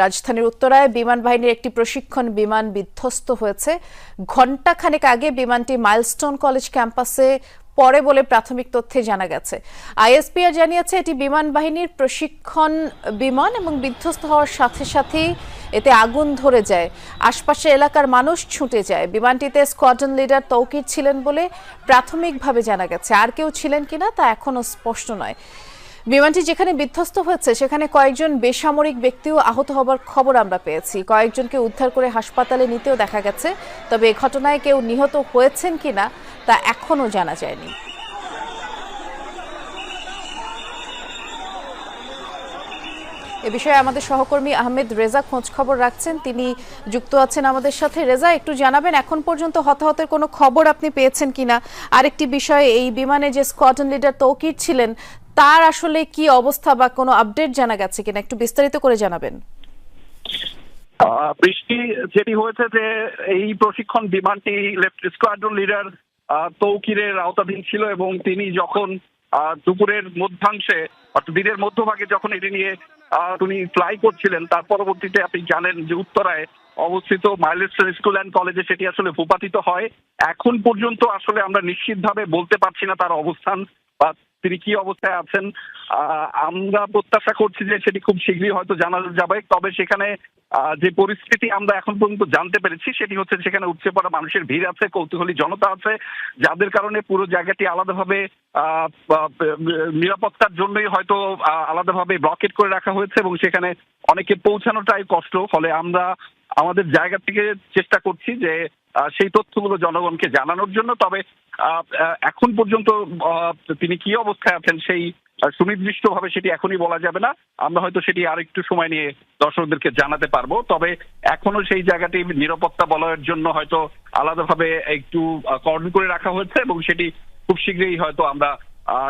রাজধানীর উত্তরায় বিমান বাহিনীর একটি প্রশিক্ষণ বিমান বিধ্বস্ত হয়েছে। ঘণ্টাখানেক আগে বিমানটি মাইলস্টোন কলেজ ক্যাম্পাসে পড়ে বলে প্রাথমিক তথ্যে জানা গেছে। আইএসপিআর জানিয়েছে এটি বিমান বাহিনীর প্রশিক্ষণ বিমান এবং বিধ্বস্ত হওয়ার সাথে সাথেই এতে আগুন ধরে যায়। আশপাশের এলাকার মানুষ ছুটে যায়। বিমানটিতে স্কোয়াড্রন লিডার তৌকির ছিলেন বলে প্রাথমিকভাবে জানা গেছে। আর কেউ ছিলেন কিনা তা এখনো স্পষ্ট নয়। বিমানটি যেখানে বিধ্বস্ত হয়েছে সেখানে কয়েকজন বেসামরিক ব্যক্তিও আহত হবার খবর আমরা পেয়েছি। কয়েকজনকে উদ্ধার করে হাসপাতালে নিতেও দেখা গেছে। তবে এ ঘটনায় কেউ নিহত হয়েছেন কিনা তা এখনো জানা যায়নি। এ বিষয়ে আমাদের সহকর্মী আহমেদ রেজা খোঁজ খবর রাখছেন, তিনি যুক্ত আছেন আমাদের সাথে। রেজা, একটু জানাবেন এখন পর্যন্ত হতাহতের কোনো খবর আপনি পেয়েছেন কিনা? আরেকটি বিষয়, এই বিমানে যে স্কোয়াড্রন লিডার তৌকির ছিলেন তার আসলে কি অবস্থা বা কোনো আপডেট জানা গেছে কিনা, একটু বিস্তারিত করে জানাবেন। বৃষ্টি, যেটি হয়েছে যে এই প্রশিক্ষণ বিমানটি স্কোয়াড্রন লিডার তৌকিরের আওতাধীন ছিল এবং তিনি যখন দুপুরের মধ্যাংশে অর্থাৎ দিনের মধ্যভাগে যখন এটি নিয়ে তিনি ফ্লাই করছিলেন, তার পরবর্তীতে আপনি জানেন যে উত্তরায় অবস্থিত মাইলস্টোন স্কুল অ্যান্ড কলেজে সেটি আসলে ভূপাতিত হয়। এখন পর্যন্ত আসলে আমরা নিশ্চিতভাবে বলতে পারছি না তার অবস্থান বা তিনি কি অবস্থায় আছেন। আমরা প্রত্যাশা করছি যে সেটি খুব শীঘ্রই হয়তো জানা যাবে। তবে সেখানে যে পরিস্থিতি আমরা এখন পর্যন্ত জানতে পেরেছি সেটি হচ্ছে সেখানে উপচে পড়া মানুষের ভিড় আছে, কৌতূহলী জনতা আছে, যাদের কারণে পুরো জায়গাটি আলাদাভাবে নিরাপত্তার জন্যই হয়তো আলাদাভাবে ব্লকেট করে রাখা হয়েছে এবং সেখানে অনেকে পৌঁছানোটাই কষ্ট। ফলে আমরা আমাদের জায়গা থেকে চেষ্টা করছি যে সেই তথ্যগুলো জনগণকে জানানোর জন্য। তবে এখন পর্যন্ত তিনি কি অবস্থায় আছেন সেই সুনির্দিষ্টভাবে সেটি এখনই বলা যাবে না। আমরা হয়তো সেটি আর একটু সময় নিয়ে দর্শকদেরকে জানাতে পারবো। তবে এখনো সেই জায়গাটি নিরাপত্তা বলয়ের জন্য হয়তো আলাদাভাবে একটু কর্ডন করে রাখা হয়েছে এবং সেটি খুব শীঘ্রই হয়তো আমরা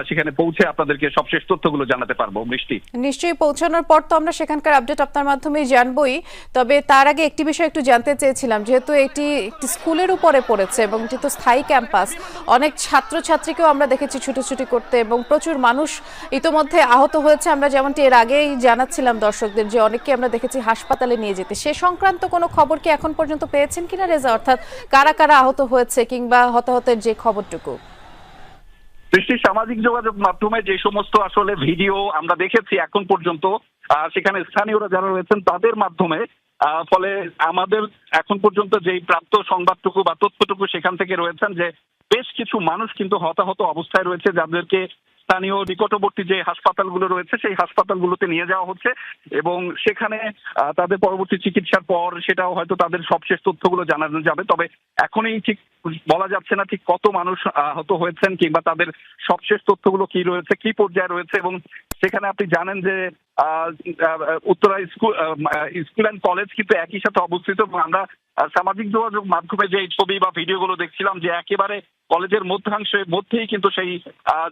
সেখানে পৌঁছে আপনাদেরকে সবশেষ তথ্যগুলো জানাতে পারবো। বৃষ্টি, নিশ্চয়ই পৌঁছানোর পর তো আমরা সেখানকার আপডেট আপনার মাধ্যমেই জানবই। তবে তার আগে একটি বিষয় একটু জানতে চেয়েছিলাম, যেহেতু এটি একটি স্কুলের উপরে পড়েছে এবং এটি তো স্থায়ী ক্যাম্পাস, অনেক ছাত্রছাত্রীকেও আমরা দেখেছি ছুটোছুটি করতে এবং প্রচুর মানুষ ইতোমধ্যে আহত হয়েছে। আমরা যেমনটি এর আগেই জানাচ্ছিলাম দর্শকদের যে অনেককে আমরা দেখেছি হাসপাতালে নিয়ে যেতে। সে সংক্রান্ত কোনো খবর কি এখন পর্যন্ত পেয়েছেন কিনা রেজা, অর্থাৎ কারা কারা আহত হয়েছে কিংবা হতাহতের যে খবরটুকু? বৃষ্টি, সামাজিক যোগাযোগ মাধ্যমে যে সমস্ত আসলে ভিডিও আমরা দেখেছি এখন পর্যন্ত সেখানে স্থানীয়রা যারা রয়েছেন তাদের মাধ্যমে, ফলে আমাদের এখন পর্যন্ত যেই প্রাপ্ত সংবাদটুকু বা তথ্যটুকু সেখান থেকে রয়েছেন যে বেশ কিছু মানুষ কিন্তু হতাহত অবস্থায় রয়েছে, যাদেরকে স্থানীয় নিকটবর্তী যে হাসপাতালগুলো রয়েছে সেই হাসপাতালগুলোতে নিয়ে যাওয়া হচ্ছে এবং সেখানে তাদের পরবর্তী চিকিৎসার পর সেটাও হয়তো তাদের সবশেষ তথ্যগুলো জানানো যাবে। তবে এখনই ঠিক বলা যাচ্ছে না ঠিক কত মানুষ আহত হয়েছেন কিংবা তাদের সবশেষ তথ্যগুলো কি রয়েছে, কি পর্যায়ে রয়েছে। এবং সেখানে আপনি জানেন যে উত্তরা স্কুল অ্যান্ড কলেজ কিন্তু একই সাথে অবস্থিত এবং আমরা সামাজিক যোগাযোগ মাধ্যমে যে ছবি বা ভিডিওগুলো দেখছিলাম যে একেবারে কলেজের মধ্যেই কিন্তু সেই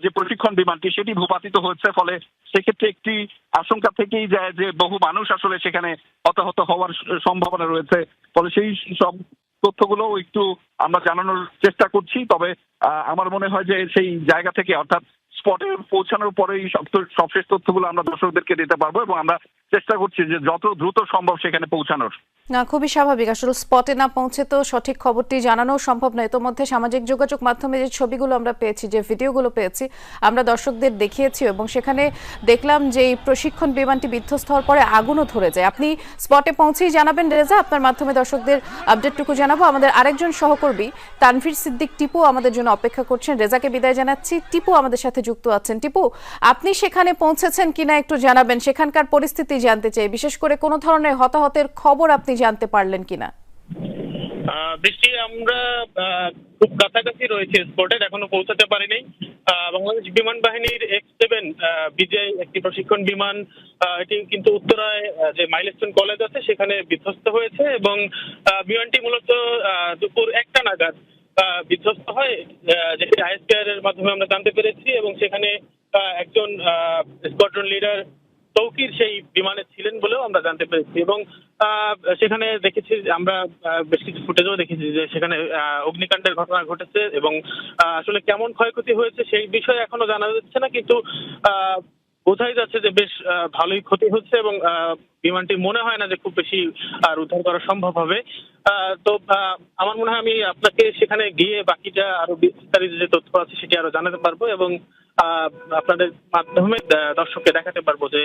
যে প্রশিক্ষণ বিমানটি সেটি ভূপাতিত হচ্ছে। ফলে সেক্ষেত্রে একটি আশঙ্কা থেকেই যায় যে বহু মানুষ আসলে সেখানে হতাহত হওয়ার সম্ভাবনা রয়েছে। ফলে সেই সব তথ্যগুলো একটু আমরা জানানোর চেষ্টা করছি। তবে আমার মনে হয় যে সেই জায়গা থেকে অর্থাৎ স্পটে পৌঁছানোর পরেই সবশেষ তথ্যগুলো আমরা দর্শকদেরকে দিতে পারবো এবং আমরা চেষ্টা করছি যে যত দ্রুত সম্ভব সেখানে পৌঁছানোর। না, খুবই স্বাভাবিক। আসলে স্পটে না পৌঁছে তো সঠিক খবরটি জানানো সম্ভব নয়। ইতোমধ্যে সামাজিক যোগাযোগ মাধ্যমে যে ছবিগুলো আমরা পেয়েছি, যে ভিডিওগুলো পেয়েছি, আমরা দর্শকদের দেখিয়েছি এবং সেখানে দেখলাম যে এই প্রশিক্ষণ বিমানটি বিধ্বস্ত হওয়ার পরে আগুনও ধরে যায়। আপনি স্পটে পৌঁছেই জানাবেন রেজা, আপনার মাধ্যমে দর্শকদের আপডেটটুকু জানাবো। আমাদের আরেকজন সহকর্মী তানভীর সিদ্দিক টিপু আমাদের জন্য অপেক্ষা করছেন। রেজাকে বিদায় জানাচ্ছি, টিপু আমাদের সাথে যুক্ত আছেন। টিপু, আপনি সেখানে পৌঁছেছেন কিনা একটু জানাবেন, সেখানকার পরিস্থিতি জানতে চাই, বিশেষ করে কোনো ধরনের হতাহতের খবর আপনি জানতে পারলেন কিনা? বৃষ্টি, আমরা খুব কাছাকাছি রয়েছে স্পটের, এখনো পৌঁছাতে পারিনি। বাংলাদেশ বিমান বাহিনীর X7 বিজয় একটি প্রশিক্ষণ বিমান, এটি কিন্তু উত্তরায় যে মাইলস্টোন কলেজ আছে সেখানে বিধ্বস্ত হয়েছে এবং বিমানটি মূলত দুপুর 1টা নাগাদ বিধ্বস্ত হয়, যেটি আইএসপিআর এর মাধ্যমে আমরা জানতে পেরেছি। এবং সেখানে একজন স্কোয়াড্রন লিডার তৌকির সেই বিমানে ছিলেন বলেও আমরা জানতে পেরেছি। এবং সেখানে দেখেছি আমরা বেশ কিছু ফুটেজও দেখেছি যে সেখানে অগ্নিকাণ্ডের ঘটনা ঘটেছে এবং আসলে কেমন ক্ষয়ক্ষতি হয়েছে সেই বিষয়ে এখনো জানা যাচ্ছে না। কিন্তু বোঝাই যাচ্ছে যে বেশ ভালোই ক্ষতি হচ্ছে এবং বিমানটি মনে হয় না যে খুব বেশি আর উদ্ধার করা সম্ভব হবে। তো আমার মনে হয় আমি আপনাকে সেখানে গিয়ে বাকিটা আরো বিস্তারিত যে তথ্য আছে সেটি আরো জানাতে পারবো এবং আপনাদের মাধ্যমে দর্শককে দেখাতে পারবো যে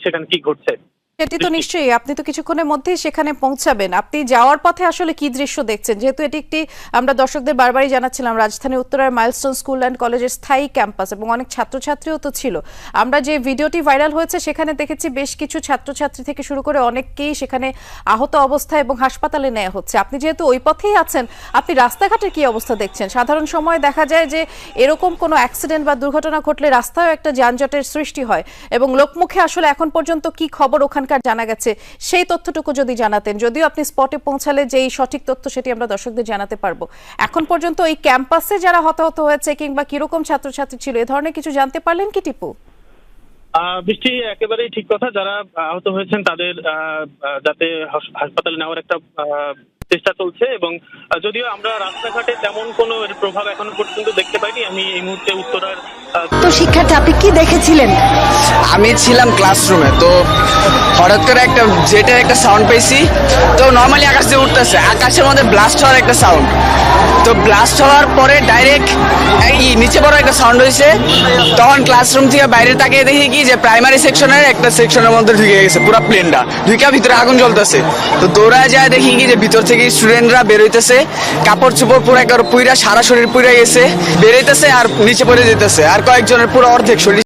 সেখানে কি ঘটছে। সেটি তো নিশ্চয়ই, আপনি তো কিছুক্ষণের মধ্যেই সেখানে পৌঁছাবেন। আপনি যাওয়ার পথে আসলে কি দৃশ্য দেখছেন, যেহেতু এটি একটি, আমরা দর্শকদের বারবারই জানাচ্ছিলাম, রাজধানীর উত্তরার মাইলস্টোন স্কুল অ্যান্ড কলেজের স্থায়ী ক্যাম্পাস এবং অনেক ছাত্রছাত্রীও তো ছিল। আমরা যে ভিডিওটি ভাইরাল হয়েছে সেখানে দেখেছি বেশ কিছু ছাত্রছাত্রী থেকে শুরু করে অনেককেই সেখানে আহত অবস্থায় এবং হাসপাতালে নেওয়া হচ্ছে। আপনি যেহেতু ওই পথেই আছেন, আপনি রাস্তাঘাটের কি অবস্থা দেখছেন? সাধারণ সময় দেখা যায় যে এরকম কোনো অ্যাক্সিডেন্ট বা দুর্ঘটনা ঘটলে রাস্তায়ও একটা যানজটের সৃষ্টি হয় এবং লোকমুখে আসলে এখন পর্যন্ত কি খবর ওখানকার জানা গেছে সেই তথ্যটুকু যদি জানাতেন। যদিও আপনি স্পটে পৌঁছালে যেই সঠিক তথ্য সেটি আমরা দর্শকদের জানাতে পারবো। এখন পর্যন্ত এই ক্যাম্পাসে যারা হতাহত হয়েছে কিংবা কিরকম ছাত্রছাত্রী ছিল এ ধরনের কিছু জানতে পারলেন কি টিপু? বৃষ্টি, একেবারেই ঠিক কথা। যারা আহত হয়েছেন তাদের যাতে হাসপাতালে নেওয়ার একটা চেষ্টা চলছে এবং যদিও আমরা রাস্তাঘাটে তেমন কোনো এর প্রভাব এখনো পর্যন্ত দেখতে পাইনি। আমি এই মুহূর্তে উত্তরার তো শিক্ষার্থী, আপনি কি দেখেছিলেন? আমি ছিলাম ক্লাসরুমে, তো হঠাৎ করে একটা জেটের একটা সাউন্ড পেয়েছি। তো নর্মালি আকাশ দিয়ে উঠতেছে, আকাশের মধ্যে ব্লাস্ট হওয়ার একটা সাউন্ড। তো ব্লাস্ট হওয়ার পরে ডাইরেক্ট নিচে বড় একটা সাউন্ড হয়েছে। তখন ক্লাসরুম থেকে বাইরে তাকিয়ে দেখি কি যে প্রাইমারি সেকশনের একটা সেকশনের মধ্যে ঢুকে গেছে পুরো প্লেনটা, ঢুকে ভিতরে আগুন জ্বলতেছে। তো দৌড়ায় যায় দেখি কি যে ভিতর থেকে স্টুডেন্টরা বেরোইতেছে, কাপড় চোপড় পুরো একবার পুইরা, সারা শরীর পুড়ে গেছে, বেরোইতেছে আর নিচে পড়ে যেতেছে, আর কয়েকজনের পুরো অর্ধেক শরীর